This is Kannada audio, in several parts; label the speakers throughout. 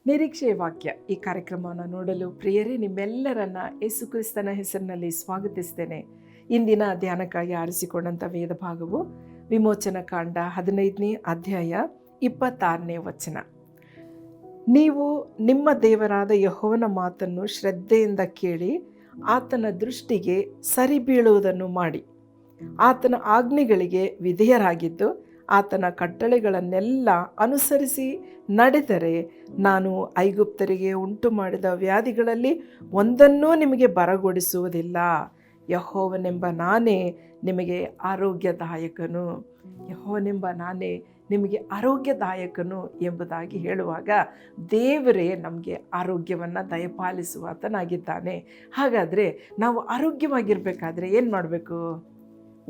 Speaker 1: ನಿರೀಕ್ಷೆಯ ವಾಕ್ಯ ಈ ಕಾರ್ಯಕ್ರಮವನ್ನು ನೋಡಲು ಪ್ರಿಯರೇ ನಿಮ್ಮೆಲ್ಲರನ್ನ ಯೇಸು ಕ್ರಿಸ್ತನ ಹೆಸರಿನಲ್ಲಿ ಸ್ವಾಗತಿಸ್ತೇನೆ. ಇಂದಿನ ಧ್ಯಾನಕ್ಕಾಗಿ ಆರಿಸಿಕೊಂಡಂಥ ವೇದ ಭಾಗವು ವಿಮೋಚನ ಕಾಂಡ 15ನೇ ಅಧ್ಯಾಯ 26ನೇ ವಚನ. ನೀವು ನಿಮ್ಮ ದೇವರಾದ ಯೆಹೋವನ ಮಾತನ್ನು ಶ್ರದ್ಧೆಯಿಂದ ಕೇಳಿ ಆತನ ದೃಷ್ಟಿಗೆ ಸರಿ ಬೀಳುವುದನ್ನು ಮಾಡಿ, ಆತನ ಆಜ್ಞೆಗಳಿಗೆ ವಿಧೇಯರಾಗಿದ್ದು ಆತನ ಕಟ್ಟಳೆಗಳನ್ನೆಲ್ಲ ಅನುಸರಿಸಿ ನಡೆದರೆ ನಾನು ಐಗುಪ್ತರಿಗೆ ಉಂಟು ಮಾಡಿದ ವ್ಯಾಧಿಗಳಲ್ಲಿ ಒಂದನ್ನೂ ನಿಮಗೆ ಬರಗೊಡಿಸುವುದಿಲ್ಲ. ಯೆಹೋವನೆಂಬ ನಾನೇ ನಿಮಗೆ ಆರೋಗ್ಯದಾಯಕನು. ಯೆಹೋವನೆಂಬ ನಾನೇ ನಿಮಗೆ ಆರೋಗ್ಯದಾಯಕನು ಎಂಬುದಾಗಿ ಹೇಳುವಾಗ ದೇವರೇ ನಮಗೆ ಆರೋಗ್ಯವನ್ನು ದಯಪಾಲಿಸುವಾತನಾಗಿದ್ದಾನೆ. ಹಾಗಾದರೆ ನಾವು ಆರೋಗ್ಯವಾಗಿರಬೇಕಾದ್ರೆ ಏನು ಮಾಡಬೇಕು?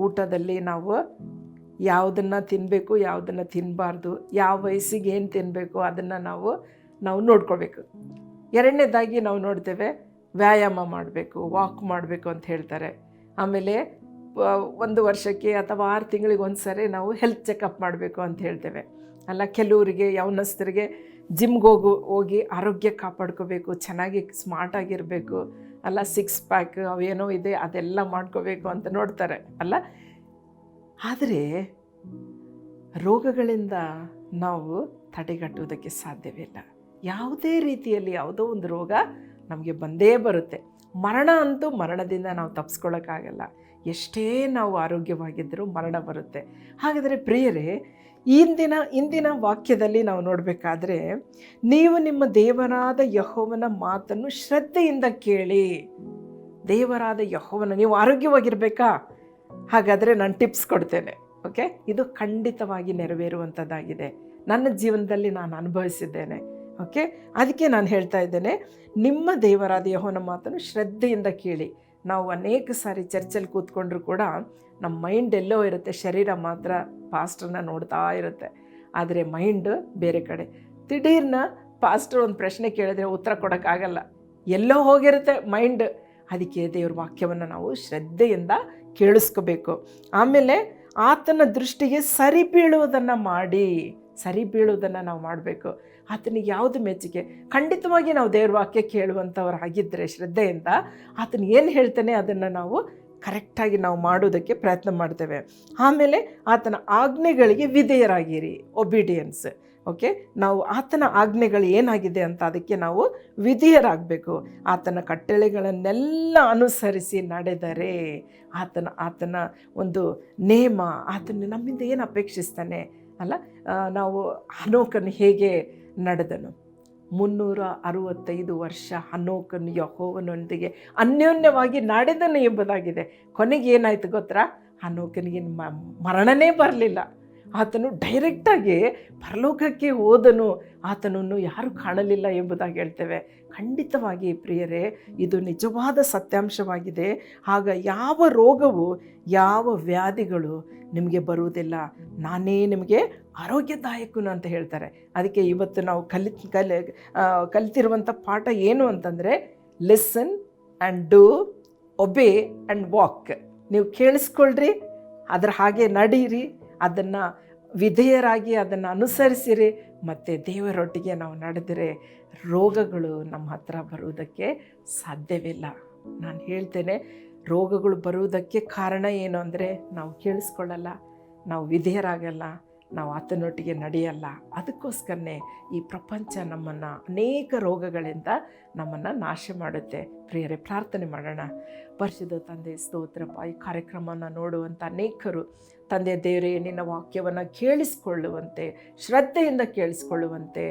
Speaker 1: ಊಟದಲ್ಲಿ ನಾವು ಯಾವುದನ್ನು ತಿನ್ನಬೇಕು, ಯಾವುದನ್ನು ತಿನ್ನಬಾರ್ದು, ಯಾವ ವಯಸ್ಸಿಗೆ ಏನು ತಿನ್ನಬೇಕು ಅದನ್ನು ನಾವು ನೋಡ್ಕೊಳ್ಬೇಕು. ಎರಡನೇದಾಗಿ ನಾವು ನೋಡ್ತೇವೆ, ವ್ಯಾಯಾಮ ಮಾಡಬೇಕು, ವಾಕ್ ಮಾಡಬೇಕು ಅಂತ ಹೇಳ್ತಾರೆ. ಆಮೇಲೆ 1 ವರ್ಷಕ್ಕೆ ಅಥವಾ 6 ತಿಂಗಳಿಗೆ ಒಂದು ಸರಿ ನಾವು ಹೆಲ್ತ್ ಚೆಕಪ್ ಮಾಡಬೇಕು ಅಂತ ಹೇಳ್ತೇವೆ. ಅಲ್ಲ, ಕೆಲವರಿಗೆ ಯೌವನಸ್ಥರಿಗೆ ಜಿಮ್ಗೆ ಹೋಗಿ ಆರೋಗ್ಯ ಕಾಪಾಡ್ಕೋಬೇಕು, ಚೆನ್ನಾಗಿ ಸ್ಮಾರ್ಟಾಗಿರಬೇಕು, ಅಲ್ಲ 6 ಪ್ಯಾಕ್ ಅವೇನೋ ಇದೆ ಅದೆಲ್ಲ ಮಾಡ್ಕೋಬೇಕು ಅಂತ ನೋಡ್ತಾರೆ ಅಲ್ಲ. ಆದರೆ ರೋಗಗಳಿಂದ ನಾವು ತಡೆಗಟ್ಟುವುದಕ್ಕೆ ಸಾಧ್ಯವಿಲ್ಲ. ಯಾವುದೇ ರೀತಿಯಲ್ಲಿ ಯಾವುದೋ ಒಂದು ರೋಗ ನಮಗೆ ಬಂದೇ ಬರುತ್ತೆ. ಮರಣ ಅಂತೂ ಮರಣದಿಂದ ನಾವು ತಪ್ಪಿಸ್ಕೊಳ್ಳೋಕ್ಕಾಗಲ್ಲ. ಎಷ್ಟೇ ನಾವು ಆರೋಗ್ಯವಾಗಿದ್ದರೂ ಮರಣ ಬರುತ್ತೆ. ಹಾಗಾದರೆ ಪ್ರಿಯರೇ, ಇಂದಿನ ವಾಕ್ಯದಲ್ಲಿ ನಾವು ನೋಡಬೇಕಾದ್ರೆ, ನೀವು ನಿಮ್ಮ ದೇವರಾದ ಯೆಹೋವನ ಮಾತನ್ನು ಶ್ರದ್ಧೆಯಿಂದ ಕೇಳಿ. ದೇವರಾದ ಯೆಹೋವನ, ನೀವು ಆರೋಗ್ಯವಾಗಿರಬೇಕಾ? ಹಾಗಾದರೆ ನಾನು ಟಿಪ್ಸ್ ಕೊಡ್ತೇನೆ. ಓಕೆ, ಇದು ಖಂಡಿತವಾಗಿ ನೆರವೇರುವಂಥದ್ದಾಗಿದೆ. ನನ್ನ ಜೀವನದಲ್ಲಿ ನಾನು ಅನುಭವಿಸಿದ್ದೇನೆ. ಓಕೆ, ಅದಕ್ಕೆ ನಾನು ಹೇಳ್ತಾ ಇದ್ದೇನೆ, ನಿಮ್ಮ ದೇವರಾದ ಯೆಹೋವನ ಮಾತನ್ನು ಶ್ರದ್ಧೆಯಿಂದ ಕೇಳಿ. ನಾವು ಅನೇಕ ಸಾರಿ ಚರ್ಚಲ್ಲಿ ಕೂತ್ಕೊಂಡ್ರೂ ಕೂಡ ನಮ್ಮ ಮೈಂಡ್ ಎಲ್ಲೋ ಇರುತ್ತೆ, ಶರೀರ ಮಾತ್ರ ಪಾಸ್ಟರ್ನ ನೋಡ್ತಾ ಇರುತ್ತೆ. ಆದರೆ ಮೈಂಡ್ ಬೇರೆ ಕಡೆ. ದಿಢೀರ್ನ ಪಾಸ್ಟರ್ ಒಂದು ಪ್ರಶ್ನೆ ಕೇಳಿದ್ರೆ ಉತ್ತರ ಕೊಡೋಕ್ಕಾಗಲ್ಲ, ಎಲ್ಲೋ ಹೋಗಿರುತ್ತೆ ಮೈಂಡ್. ಅದಕ್ಕೆ ದೇವ್ರ ವಾಕ್ಯವನ್ನು ನಾವು ಶ್ರದ್ಧೆಯಿಂದ ಕೇಳಿಸ್ಕೋಬೇಕು. ಆಮೇಲೆ ಆತನ ದೃಷ್ಟಿಗೆ ಸರಿ ಬೀಳುವುದನ್ನು ನಾವು ಮಾಡಬೇಕು. ಆತನಿಗೆ ಯಾವುದು ಮೆಚ್ಚುಗೆ? ಖಂಡಿತವಾಗಿ ನಾವು ದೇವ್ರ ವಾಕ್ಯ ಕೇಳುವಂಥವ್ರು ಆಗಿದ್ದರೆ ಶ್ರದ್ಧೆಯಿಂದ ಆತನ ಏನು ಹೇಳ್ತಾನೆ ಅದನ್ನು ನಾವು ಕರೆಕ್ಟಾಗಿ ನಾವು ಮಾಡೋದಕ್ಕೆ ಪ್ರಯತ್ನ ಮಾಡ್ತೇವೆ. ಆಮೇಲೆ ಆತನ ಆಜ್ಞೆಗಳಿಗೆ ವಿಧೇಯರಾಗಿರಿ, ಒಬಿಡಿಯನ್ಸ್. ಓಕೆ, ನಾವು ಆತನ ಆಜ್ಞೆಗಳು ಏನಾಗಿದೆ ಅಂತ ಅದಕ್ಕೆ ನಾವು ವಿಧೇಯರಾಗಬೇಕು. ಆತನ ಕಟ್ಟಳೆಗಳನ್ನೆಲ್ಲ ಅನುಸರಿಸಿ ನಡೆದರೆ, ಆತನ ಒಂದು ನೇಮ, ಆತನ ನಮ್ಮಿಂದ ಏನು ಅಪೇಕ್ಷಿಸ್ತಾನೆ ಅಲ್ಲ. ನಾವು ಹನೋಕನು ಹೇಗೆ ನಡೆದನು? 365 ವರ್ಷ ಹನೋಕನು ಯೆಹೋವನೊಂದಿಗೆ ಅನ್ಯೋನ್ಯವಾಗಿ ನಡೆದನು ಎಂಬುದಾಗಿದೆ. ಕೊನೆಗೆ ಏನಾಯಿತು ಗೊತ್ತಾ? ಹನೋಕನಿಗೆ ಮರಣನೇ ಬರಲಿಲ್ಲ. ಆತನು ಡೈರೆಕ್ಟಾಗಿ ಪರಲೋಕಕ್ಕೆ ಹೋದನು, ಆತನನ್ನು ಯಾರೂ ಕಾಣಲಿಲ್ಲ ಎಂಬುದಾಗಿ ಹೇಳ್ತೇವೆ. ಖಂಡಿತವಾಗಿ ಪ್ರಿಯರೇ, ಇದು ನಿಜವಾದ ಸತ್ಯಾಂಶವಾಗಿದೆ. ಆಗ ಯಾವ ರೋಗವು, ಯಾವ ವ್ಯಾಧಿಗಳು ನಿಮಗೆ ಬರುವುದಿಲ್ಲ. ನಾನೇ ನಿಮಗೆ ಆರೋಗ್ಯದಾಯಕನು ಅಂತ ಹೇಳ್ತಾರೆ. ಅದಕ್ಕೆ ಇವತ್ತು ನಾವು ಕಲಿತಿರುವಂಥ ಪಾಠ ಏನು ಅಂತಂದರೆ, listen and do, ಒಬೇ and walk. ನೀವು ಕೇಳಿಸ್ಕೊಳ್ರಿ, ಅದರ ಹಾಗೆ ನಡೀರಿ, ಅದನ್ನು ವಿಧೇಯರಾಗಿ ಅದನ್ನು ಅನುಸರಿಸಿರಿ. ಮತ್ತು ದೇವರೊಟ್ಟಿಗೆ ನಾವು ನಡೆದರೆ ರೋಗಗಳು ನಮ್ಮ ಹತ್ರ ಬರುವುದಕ್ಕೆ ಸಾಧ್ಯವಿಲ್ಲ. ನಾನು ಹೇಳ್ತೇನೆ, ರೋಗಗಳು ಬರುವುದಕ್ಕೆ ಕಾರಣ ಏನು ಅಂದರೆ ನಾವು ಕೇಳಿಸ್ಕೊಳ್ಳಲ್ಲ, ನಾವು ವಿಧೇಯರಾಗಲ್ಲ, ನಾವು ಆತನೊಟ್ಟಿಗೆ ನಡೆಯಲ್ಲ. ಅದಕ್ಕೋಸ್ಕರನೇ ಈ ಪ್ರಪಂಚ ನಮ್ಮನ್ನು ಅನೇಕ ರೋಗಗಳಿಂದ ನಮ್ಮನ್ನು ನಾಶ ಮಾಡುತ್ತೆ. ಪ್ರಿಯರೇ, ಪ್ರಾರ್ಥನೆ ಮಾಡೋಣ. ಪರಿಶುದ್ಧ ತಂದೆ, ಸ್ತೋತ್ರಪ್ಪ. ಈ ಕಾರ್ಯಕ್ರಮವನ್ನು ನೋಡುವಂಥ ಅನೇಕರು ತಂದೆ ದೇವರೇ, ನಿನ್ನ ವಾಕ್ಯವನ್ನು ಕೇಳಿಸಿಕೊಳ್ಳುವಂತೆ, ಶ್ರದ್ಧೆಯಿಂದ ಕೇಳಿಸಿಕೊಳ್ಳುವಂತೆ,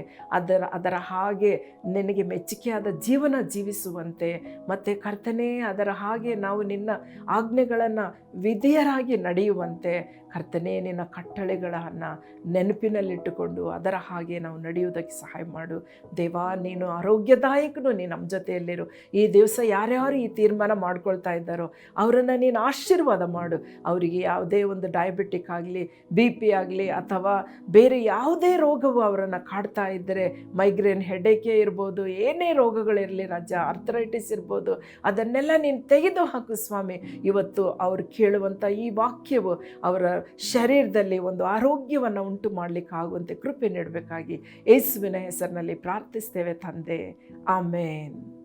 Speaker 1: ಅದರ ಹಾಗೆ ನಿನಗೆ ಮೆಚ್ಚುಗೆಯಾದ ಜೀವನ ಜೀವಿಸುವಂತೆ, ಮತ್ತು ಕರ್ತನೇ ಅದರ ಹಾಗೆ ನಾವು ನಿನ್ನ ಆಜ್ಞೆಗಳನ್ನು ವಿಧೇಯರಾಗಿ ನಡೆಯುವಂತೆ, ಕರ್ತನೇ ನಿನ್ನ ಕಟ್ಟಳೆಗಳನ್ನು ನೆನಪಿನಲ್ಲಿಟ್ಟುಕೊಂಡು ಅದರ ಹಾಗೆ ನಾವು ನಡೆಯುವುದಕ್ಕೆ ಸಹಾಯ ಮಾಡು. ದೇವಾ, ನೀನು ಆರೋಗ್ಯದಾಯಕನು, ನೀನು ನಮ್ಮ ಜೊತೆಯಲ್ಲಿರು. ಈ ದಿವಸ ಯಾರ್ಯಾರು ಈ ತೀರ್ಮಾನ ಮಾಡ್ಕೊಳ್ತಾ ಇದ್ದಾರೋ ಅವರನ್ನು ನೀನು ಆಶೀರ್ವಾದ ಮಾಡು. ಅವರಿಗೆ ಯಾವುದೇ ಒಂದು ಡಯಾಬಿಟಿಕ್ ಆಗಲಿ, BP ಆಗಲಿ, ಅಥವಾ ಬೇರೆ ಯಾವುದೇ ರೋಗವು ಅವರನ್ನು ಕಾಡ್ತಾ ಇದ್ದರೆ, ಮೈಗ್ರೇನ್, ಹೆಡೇಕೆ ಇರ್ಬೋದು, ಏನೇ ರೋಗಗಳಿರಲಿ ರಾಜ, ಆರ್ಥರೈಟಿಸ್ ಇರ್ಬೋದು, ಅದನ್ನೆಲ್ಲ ನೀನು ತೆಗೆದು ಹಾಕು ಸ್ವಾಮಿ. ಇವತ್ತು ಅವರು ಕೇಳುವಂಥ ಈ ವಾಕ್ಯವು ಅವರ ಶರೀರದಲ್ಲಿ ಒಂದು ಆರೋಗ್ಯವನ್ನು ಉಂಟು ಮಾಡಲಿಕ್ಕಾಗುವಂತೆ ಕೃಪೆ ನೀಡಬೇಕಾಗಿ ಯೇಸುವಿನ ಹೆಸರಿನಲ್ಲಿ ಪ್ರಾರ್ಥಿಸ್ತೇವೆ ತಂದೆ. ಆಮೇನ್.